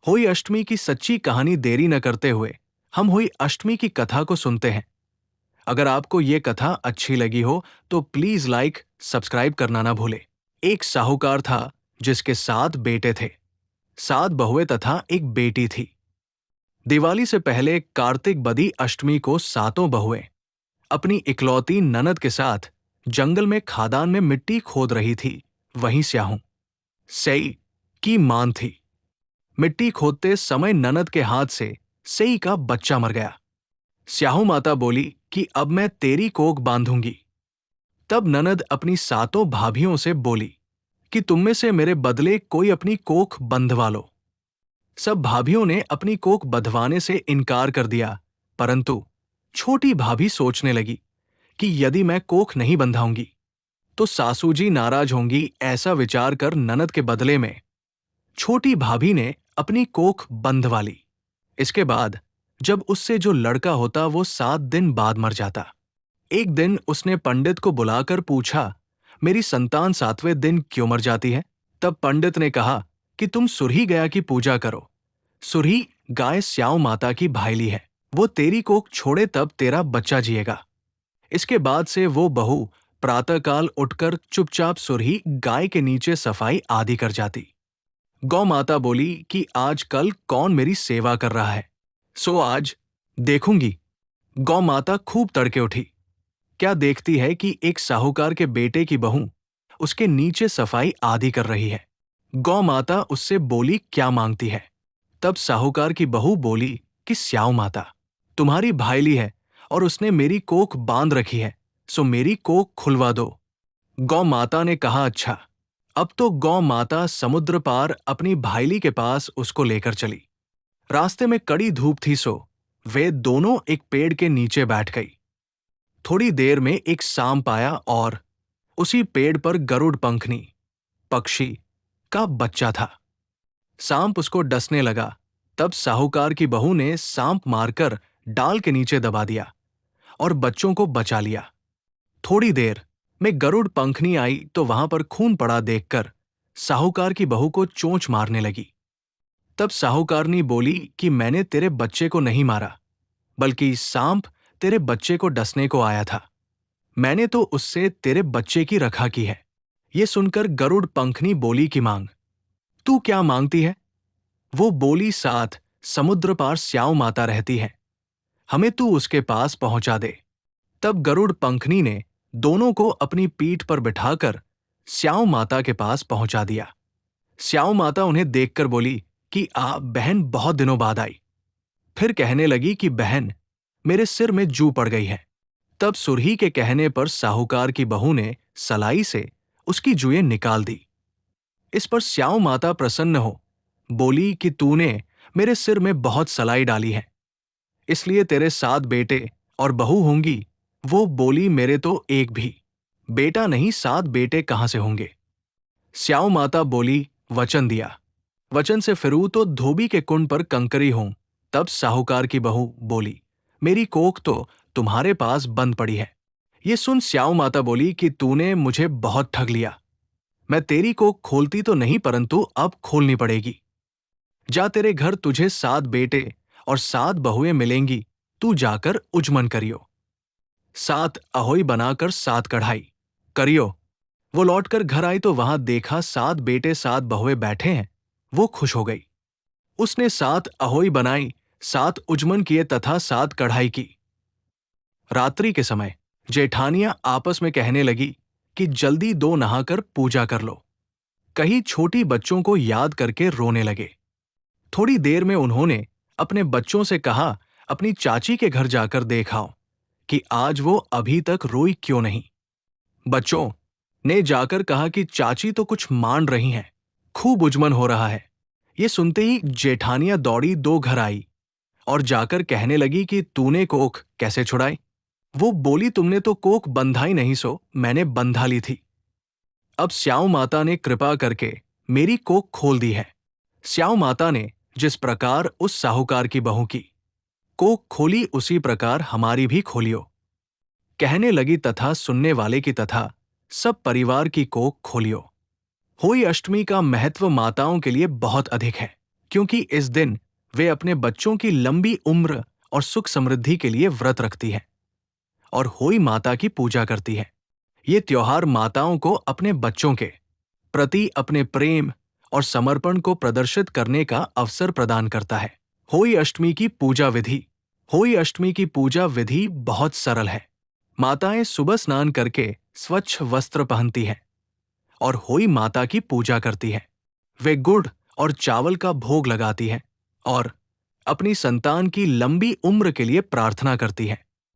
हुई अष्टमी की सच्ची कहानी देरी न करते हुए हम हुई अष्टमी की कथा को सुनते हैं। अगर आपको ये कथा अच्छी लगी हो तो प्लीज लाइक सब्सक्राइब करना ना भूले। एक साहूकार था जिसके 7 बेटे थे, 7 बहुएं तथा एक बेटी थी। दिवाली से पहले कार्तिक बदी अष्टमी को सातों बहुएं अपनी इकलौती ननद के साथ जंगल में खादान में मिट्टी खोद रही थी। वहीं स्याहू सई की मान थी। मिट्टी खोदते समय ननद के हाथ से सई का बच्चा मर गया। स्याहू माता बोली कि अब मैं तेरी कोख बांधूंगी। तब ननद अपनी सातों भाभियों से बोली कि तुम में से मेरे बदले कोई अपनी कोख बंधवा लो। सब भाभियों ने अपनी कोख बंधवाने से इनकार कर दिया, परंतु छोटी भाभी सोचने लगी कि यदि मैं कोख नहीं बंधाऊंगी तो सासू जी नाराज होंगी। ऐसा विचार कर ननद के बदले में छोटी भाभी ने अपनी कोख बंधवा ली। इसके बाद जब उससे जो लड़का होता वो 7 दिन बाद मर जाता। एक दिन उसने पंडित को बुलाकर पूछा, मेरी संतान 7वें दिन क्यों मर जाती है? तब पंडित ने कहा कि तुम सुरही गया की पूजा करो। सुरही गाय स्याऊ माता की भाईली है, वो तेरी कोख छोड़े तब तेरा बच्चा जिएगा। इसके बाद से वो बहू प्रातःकाल उठकर चुपचाप सुरही गाय के नीचे सफाई आदि कर जाती। गौ माता बोली कि आज कल कौन मेरी सेवा कर रहा है, सो आज देखूंगी। गौ माता खूब तड़के उठी। क्या देखती है कि एक साहूकार के बेटे की बहू उसके नीचे सफाई आदि कर रही है। गौ माता उससे बोली क्या मांगती है? तब साहूकार की बहू बोली कि स्याऊ माता तुम्हारी भाईली है और उसने मेरी कोख बांध रखी है, सो मेरी कोख खुलवा दो। गौ माता ने कहा अच्छा। अब तो गौ माता समुद्र पार अपनी भाईली के पास उसको लेकर चली। रास्ते में कड़ी धूप थी, सो वे दोनों एक पेड़ के नीचे बैठ गई। थोड़ी देर में एक सांप आया और उसी पेड़ पर गरुड़ पंखनी पक्षी का बच्चा था। सांप उसको डसने लगा। तब साहूकार की बहू ने सांप मारकर डाल के नीचे दबा दिया और बच्चों को बचा लिया। थोड़ी देर में गरुड़ पंखनी आई तो वहां पर खून पड़ा देखकर साहूकार की बहू को चोंच मारने लगी। तब साहूकारनी बोली कि मैंने तेरे बच्चे को नहीं मारा, बल्कि सांप तेरे बच्चे को डसने को आया था। मैंने तो उससे तेरे बच्चे की रखा की है। ये सुनकर गरुड़ पंखनी बोली कि मांग, तू क्या मांगती है? वो बोली, साथ समुद्र पार स्याऊ माता रहती है, हमें तू उसके पास पहुंचा दे। तब गरुड़ पंखनी ने दोनों को अपनी पीठ पर बिठाकर स्याऊ माता के पास पहुंचा दिया। स्याऊ माता उन्हें देखकर बोली कि बहन बहुत दिनों बाद आई। फिर कहने लगी कि बहन मेरे सिर में जू पड़ गई है। तब सुरही के कहने पर साहूकार की बहू ने सलाई से उसकी जुएं निकाल दी। इस पर स्याऊ माता प्रसन्न हो बोली कि तूने मेरे सिर में बहुत सलाई डाली है, इसलिए तेरे 7 बेटे और बहू होंगी। वो बोली, मेरे तो एक भी बेटा नहीं, 7 बेटे कहां से होंगे? स्याऊ माता बोली, वचन दिया, वचन से फिरूं तो धोबी के कुंड पर कंकरी हूं। तब साहूकार की बहू बोली, मेरी कोख तो तुम्हारे पास बंद पड़ी है। ये सुन स्याऊ माता बोली कि तूने मुझे बहुत ठग लिया। मैं तेरी कोख खोलती तो नहीं, परंतु अब खोलनी पड़ेगी। जा, तेरे घर तुझे 7 बेटे और 7 बहुएं मिलेंगी, तू जाकर उजमन करियो। 7 अहोई बनाकर 7 कढ़ाई करियो। वो लौटकर घर आई तो वहां देखा 7 बेटे 7 बहुएं बैठे हैं। वो खुश हो गई। उसने 7 अहोई बनाई, 7 उजमन किए तथा 7 कढ़ाई की। रात्रि के समय जेठानियां आपस में कहने लगी कि जल्दी 2 नहाकर पूजा कर लो। कहीं छोटी बच्चों को याद करके रोने लगे। थोड़ी देर में उन्होंने अपने बच्चों से कहा, अपनी चाची के घर जाकर देखाओ कि आज वो अभी तक रोई क्यों नहीं। बच्चों ने जाकर कहा कि चाची तो कुछ मान रही हैं, खूब उजमन हो रहा है। ये सुनते ही जेठानियां दौड़ी 2 घर आई और जाकर कहने लगी कि तूने कोख कैसे छुड़ाई? वो बोली, तुमने तो कोख बंधाई नहीं, सो मैंने बंधा ली थी। अब स्याऊ माता ने कृपा करके मेरी कोख खोल दी है। स्याऊ माता ने जिस प्रकार उस साहूकार की बहू की कोख खोली, उसी प्रकार हमारी भी खोलियो। कहने लगी तथा सुनने वाले की तथा सब परिवार की कोख खोलियो। होई अष्टमी का महत्व माताओं के लिए बहुत अधिक है। क्योंकि इस दिन वे अपने बच्चों की लंबी उम्र और सुख समृद्धि के लिए व्रत रखती हैं और होई माता की पूजा करती हैं। ये त्योहार माताओं को अपने बच्चों के प्रति अपने प्रेम और समर्पण को प्रदर्शित करने का अवसर प्रदान करता है। होई अष्टमी की पूजा विधि। होई अष्टमी की पूजा विधि बहुत सरल है। माताएं सुबह स्नान करके स्वच्छ वस्त्र पहनती हैं और होई माता की पूजा करती हैं। वे गुड़ और चावल का भोग लगाती हैं और अपनी संतान की लंबी उम्र के लिए प्रार्थना करती हैं।